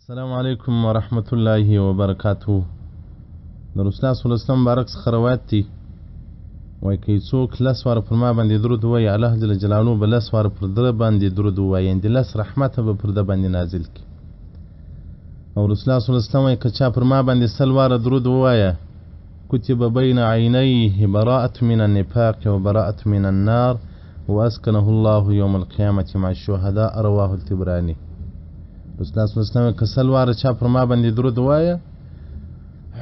السلام علیکم ورحمت الله وبرکاته. د رسول الله صلی الله علیه وسلم بارک څخه روایت دی وایي که څوک 10 واره پر ما باندې درود ووایي الله جل جلاله به 10 واره پر ده باندې درود ووایي، یعنې 10 رحمته به پر ده باندې نازل کړي. او رسول الله صلی الله علیه وسلم وایي که چا پر ما باندې 100 واره درود ووایه کتب بین عینیه براءة من النفاق وبراءة من النار واسکنه الله یوم القیامة مع الشهداء رواه الطبراني. رسول الله صلی الله علیه وسلم که 100 واره چا پر ما باندې درود ووایه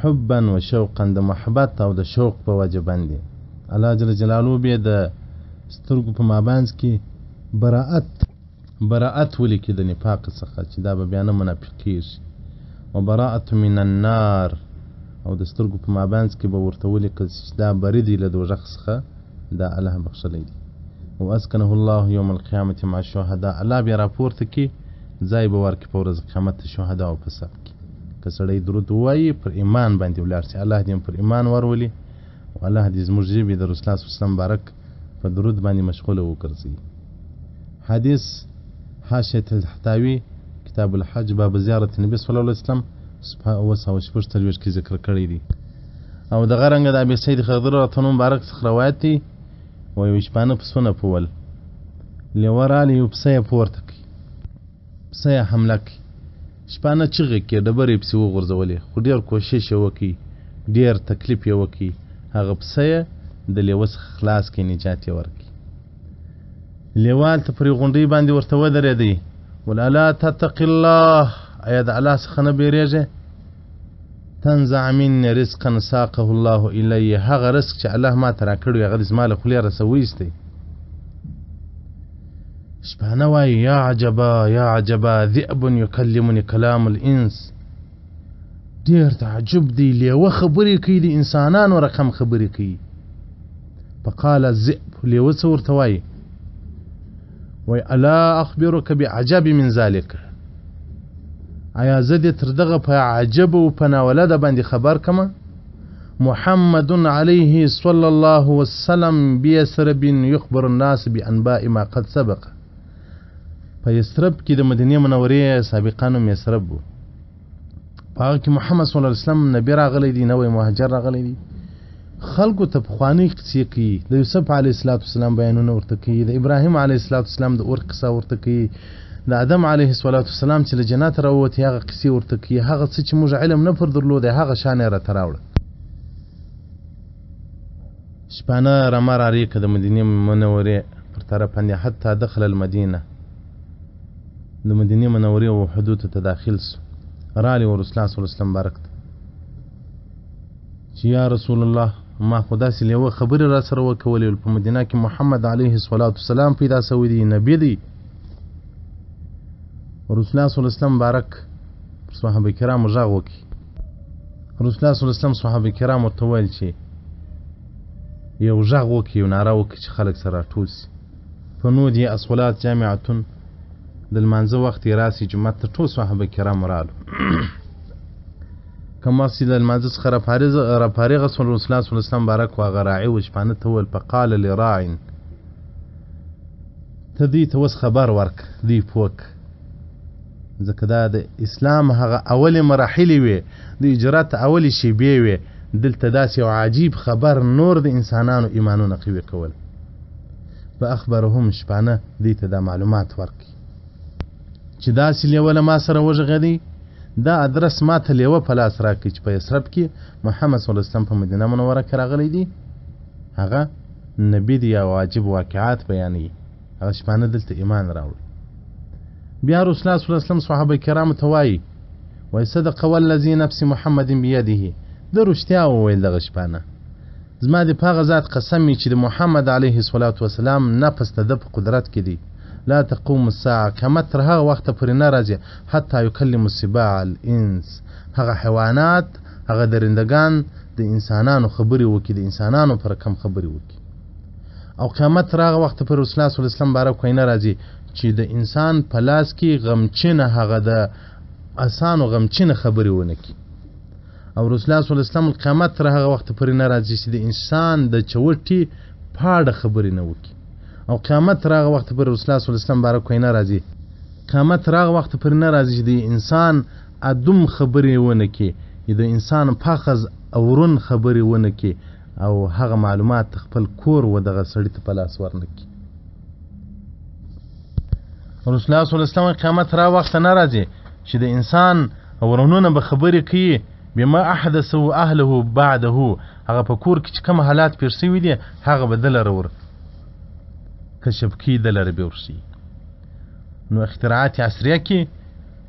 حبا و شوقا د محبت او د شوق په وجه باندې الله جل جلاله به د سترګو په مابانځ کې براءت ولیکي د نفاق څخه چې دا به بیا نه منافق کېږي، و براءة من النار او د سترګو په مابانځ کې به ورته ولیکل چې دا بری دی له دوزخ څخه، دا الله بخښلی دی. و اسکنه الله یوم القیامة مع الشهداء، الله بیا راپورته کړي ځای به ورکړي په ورځ قیامت د شهداو په صف کې. که سړی درود ووایي پر ایمان باندې ولاړ شي الله دې پر ایمان ورولي او الله دې زموږ ژبې د رسول الله صلی الله علیه وسلم بارک په درود باندې مشغوله وګرځوي. حدیث حاشیة الحتاوی کتاب الحج باب زیارت نبی صلی الله علیه وسلم 946 کې ذکر کړی دی. او دغه رنګه د ابي سعید خضر رضی مبارک څخه روایت دی وایي شپانه پسونه پول لیوه رالی یو پسه یې پورته کړي، پسه یې حمله کړي، شپانه چغې کړې ډبرې پسې وغورځولې، خو ډېر کوشش یې وکړي، ډېر تکلیف یې وکړي، هغه پسه یې د لیوه څخه خلاص کړي، نجات یې ورکړي. لیوه هلته پرې غونډۍ باندې ورته ودرېدی ول الا تتقي الله، ایا د الله څخه نه بیریږې؟ تنزع مني رزقا ساقه الله الی، هغه رزق چې الله ما ته راکړی هغه دې زما له خولې رسویستی. شپانه وایي یا عجبا یا عجبا ذئب یکلمني کلام الانس، ډېر تعجب دی، لیوه خبرې کوي د انسانانو رقم خبرې کوي. فقال الذئب، لیوه څه ورته وایي؟ وایي الا اخبرک بعجب من ذلک، ایا زه دې تر دغه په عجب او په ناولده باندې خبر کمه؟ محمد علیه صلی الله وسلم بیسرب یخبر الناس بانباء ما قد سبق، په یسرب کې د مدینې منورې سابقانو یسرب و، په هغه کې محمد صلی الله علیه وسلم نبی راغلی دی، نوی مهاجر راغلی دی، خلکو ته پخوانۍ قصې کوي، د یوسف علیه السلام بیانونه ورته کوي، د ابراهیم علیه السلام د اور قصه ورته کوي، د آدم علیه السلام چې له جنت راووتې هغه قصې ورته کوي، هغه څه چې موږ علم نه پر درلودی هغه شان یې راته راوړه. شپانه رمه راریکه د مدینې منورې پر طرف باندې حتی دخل المدینه، د مدینې منورې او حدودو ته داخل سو، رالی و رسول الله صلی الله علیه وسلم بارک ته چې یا رسول الله ما خو داسې لیوه خبرې را سره وکولې په مدینه کې محمد علیه السلام پیدا سوی دی، نبی دی. رسول الله صلی الله علیه وسلم بارک صحابه کرامو غږ وکړي، رسول الله صلی الله علیه وسلم صحابه کرامو ورته وویل چې یو غږ وکړي، یو ناره وکړي چې خلک سره راټول سي. فنودي الصلاة جامعة، د لمانځه وخت یې راسي جومات ته، ټول صحابه کرام رالو. که مقصد د لمانځه څخه راپارېغه سول رسول الله صلی الله علیه وسلم بارک و هغه راعي و شپانه ته وویل فقال لراع، ته دوی ته اوس خبر ورک، دوی پوه که، ځکه دا د اسلام هغه اولې مراحلې وې، د هجرت اولې شیبې وې، دلته داسې یو عجیب خبر نور د انسانانو ایمانونه قوي کول. فاخبرهم، شپانه دوی ته دا معلومات ورکړي چې داسې لیوه له ما سره وغږېدی، دا ادرس ما ته لیوه په لاس راکړي چې په یثرب کې محمد صلی الله علیه وسلم په مدینه منوره کې راغلی دی، هغه نبی دی او واجب واقعات بیانوي. هغه شپانه دلته ایمان راوړي. بیا رسول الله صلی الله علیه وسلم صحابه کرامو ته وایي صدق والذي نفس محمد بیده، د رښتیا وویل دغه شپانه، زما د په هغه ذات قسم چې د محمد علیه السلام نفس د ده په قدرت کې دی، لا تقوم الساعه، قیامت تر هغه وخته پورې نه راځي حتی یکلم السباع الانس، هغه حیوانات هغه درندگان د انسانانو خبرې وکړي، د انسانانو پر کم خبرې وکړي، او قیامت تر هغه وخته پورې رسول الله صلی الله علیه وسلم بارک نه راځي چې د انسان په لاس کې غمچینه هغه د اسانو غمچینه خبرې ونه کړي، او رسول الله صلی الله علیه وسلم قیامت تر هغه وخته پورې نه راځي چې د انسان د چوټي پاړه خبرې نه وکړي، او قیامت تر هغه وخته پورې رسول الله صلی الله علیه وسلم بارک نه راځي، قیامت تر هغه وخته پورې نه راځي چې د انسان ادم خبرې ونه کې د انسان پاخذ اورون خبرې ونه کې او هغه معلومات خپل کور و دغه سړی ته په لاس ورنه کې. رسول الله صلی الله علیه وسلم قیامت را وخت نه راځي چې د انسان ورونونه به خبرې کوي بما احدثه اهله بعده، هغه په کور کې چې کوم حالات پېښ شوي دي هغه به دلته ور کشف کی دلته به ورشي. نو اختراعات عصریه کې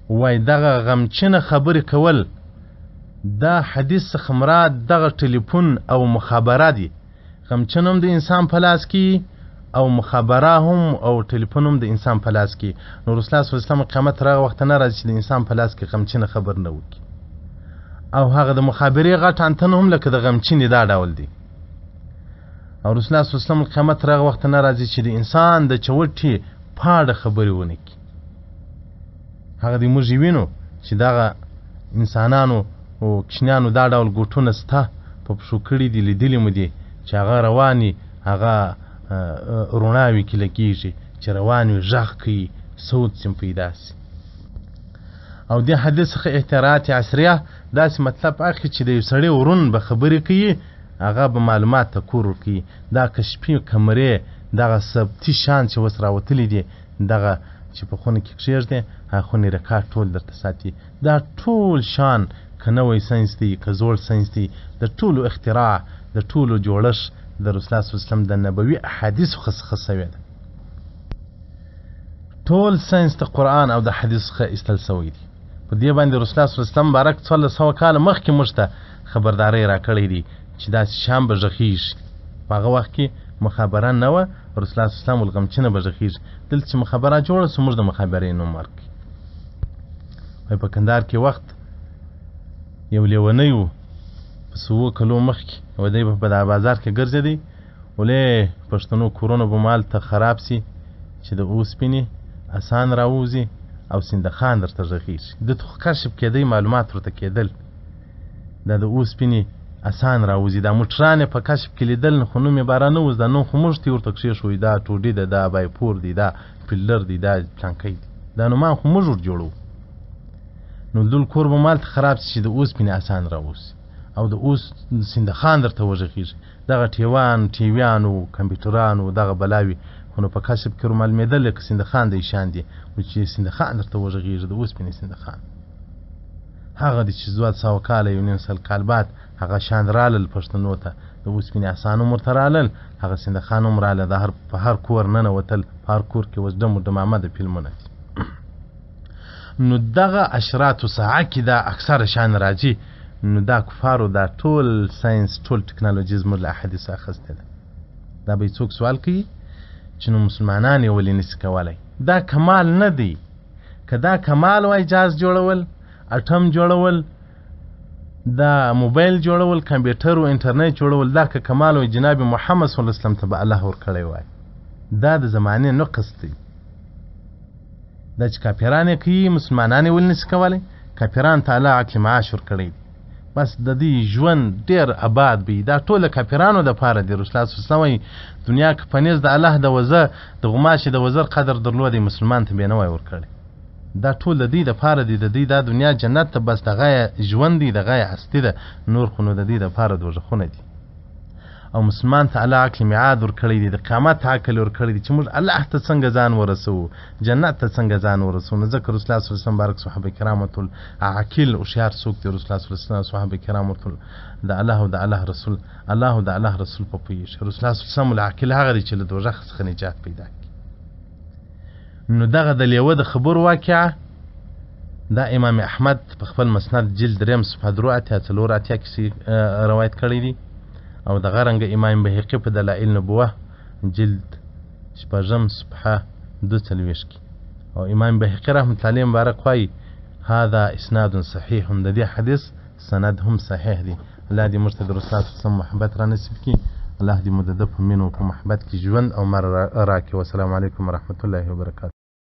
وای دغه غمچنه خبرې کول دا حدیث څخه مراد دغه ټلیفون او مخابره دي. غمچن هم د انسان په لاس کې او مخابره هم او ټلیفون هم د انسان په لاس کې. نو رسول الله صلی الله علیه وسلم قیامت راغی وخت نه راځي چې د انسان په لاس کې غمچنه خبر نه وکړي او هغه د مخابرې غټ انتن هم لکه د غمچنې دا ډول دي. او رسول الله صلی الله علیه وسلم قیامت راغی وخت نه راځي چې د انسان د چوټي پاړه خبرې ونه کړي. هغه د موږ وینو چې دغه انسانانو او کشنیانو دا ډول ګوټونه سته په پښو کړي دي، لیدلي مو دي چې هغه رواني هغه روناوي کې لګېږي چې رواني غږ کوي صوت سم پیدا سي. او د حدیث څخه احتراعات عصریه داسې مطلب اخلي چې د یو سړي ورون به خبرې کوي هغه به معلومات ته کور ورکوي. دا کشفي کمرې دغه ثبتي شان چې اوس راوتلي دي دغه چې په خونه کې کښېږدي هغه خونې ریکارډ ټول درته ساتي. دا ټول شان که نوی ساینس دی که زوړ ساینس دی د ټولو اختراع د ټولو جوړښت د رسول الله صلی الله علیه وسلم د نبوي احادیثو څخه سوی ده. ټول ساینس د قرآن او د حدیث څخه ایستل سوی دی. په دې باندې رسول الله صلی الله علیه وسلم بارک 1400 کاله مخکې موږ ته خبرداری راکړی دی چې داسې شیان به غږېږي. په هغه وخت کې مخابره نه وه، رسول الله صلی الله علیه وسلم ولغمچنه به غږېږي. دلته چې مخابره جوړه سو موږ د مخابرې نوم ورکړي. په کندهار کې وخت یو لیونی و په 100 کلو مخکې او دی په بازار کې ګرځېدی ولې پښتنو کورونه به مالته خراب سي چې د اوسپنې اسان راوځي او سندخان درته غږېږي. د تو کشف کېدی معلومات ورته کېدل دا د اوسپنې اسان راوځي. دا موټرانې په کشف کې لیدل خو نوم یې باره نه وز دا نوم خو موږ ته ورته کښېښوي دا ټوډي ده دا بایپور دی دا پیلر دی دا ټانکی دی دا نومان خو موږ ور جوړو. نو دل کور به مالته خراب سي چې د اوسپنې اسان راوځي او د اوس سندخان درته وغږېږي. دغه ټیویانو کمپیوټرانو دغه بلاوي خو نو په کشف کې معلومېدل لکه سندخان د ایشان دي چې سندخان درته وغږېږي د اوسپنې سندخان. هغه دي چې 200 کاله یو نیم سل کال بعد هغه شان رالل پښتنو ته د اوسپنې اسان هم ورته رالل هغه سندخان هم راله د په هر کور ننوتل په هر کور کې اوس ډم و ډمامه د فلمونه دي. نو دغه اشراط ساعه کې دا اکثر شان راځي. نو دا کفارو دا ټول ساينس ټول ټکنالوژي زموږ له احادیث اخیسته ده. دا به څوک سوال کوي چې نو مسلمانان یې ولې نشي کولی؟ دا کمال نه دی. که دا کمال وای جهاز جوړول اټم جوړول دا موبایل جوړول کمپیوټر او انټرنیټ جوړول دا که کمال وای جناب محمد صلی الله علیه وسلم ته به الله ورکړی وای. دا د زمانې نقص دی. دا چې کافران یې کوي مسلمانان یې ولې نشي کولی؟ کافران ته الله عقل معاش ورکړی دی بس د دې ژوند ډېر آباد وي. دا ټوله کافرانو دپاره دی. رسول الله صلی الله علیه وسلم وایي دنیا که په نیز د الله د وزر د غوماشې د وزر قدر درلودی مسلمان ته بې نه وای ورکړی. دا ټول د دې دپاره دی. د دې دا دنیا جنت ته بس دغه یې ژوند دی دغه یې هستي ده نور خو نو د دې دپاره دوږخونه دي. او مسلمان ته الله عقل میعاد ورکړی دی د قیامت عقل ورکړی دی چې موږ الله ته څنګه ځان ورسوو جنت ته څنګه ځان ورسوو. نو ځکه رسول الله صلی الله علیه وسلم بارک صحابه کرام ټول عاقل هوښیار څوک دی رسول الله صلی الله علیه وسلم صحابه کرام ټول د الله او د الله رسول الله او د الله رسول په پوهېږي. رسول الله صلی الله علیه وسلم العاقل هغه دی چې له دوږخ څخه نجات پیدا کړي. نو دغه د لیوه د خبرو واقعه دا امام احمد په خپل مسند جلد 3 صفحه 4 کې روایت کړی دی او د غرنګ امام بهقي په دلائل نبوه جلد 6 صفحه 42 کې او امام بهقي رحمة الله علیه مبارک وایي هذا اسناد صحیح. د دې حدیث سند هم صحیح دی. الله دې موږ ته د رسول الله صلی الله علیه وسلم محبت را نصیب کړي. الله دې مو د ده په مینو په محبت کې ژوند او مر راکړي. والسلام علیکم ورحمة الله وبرکاته.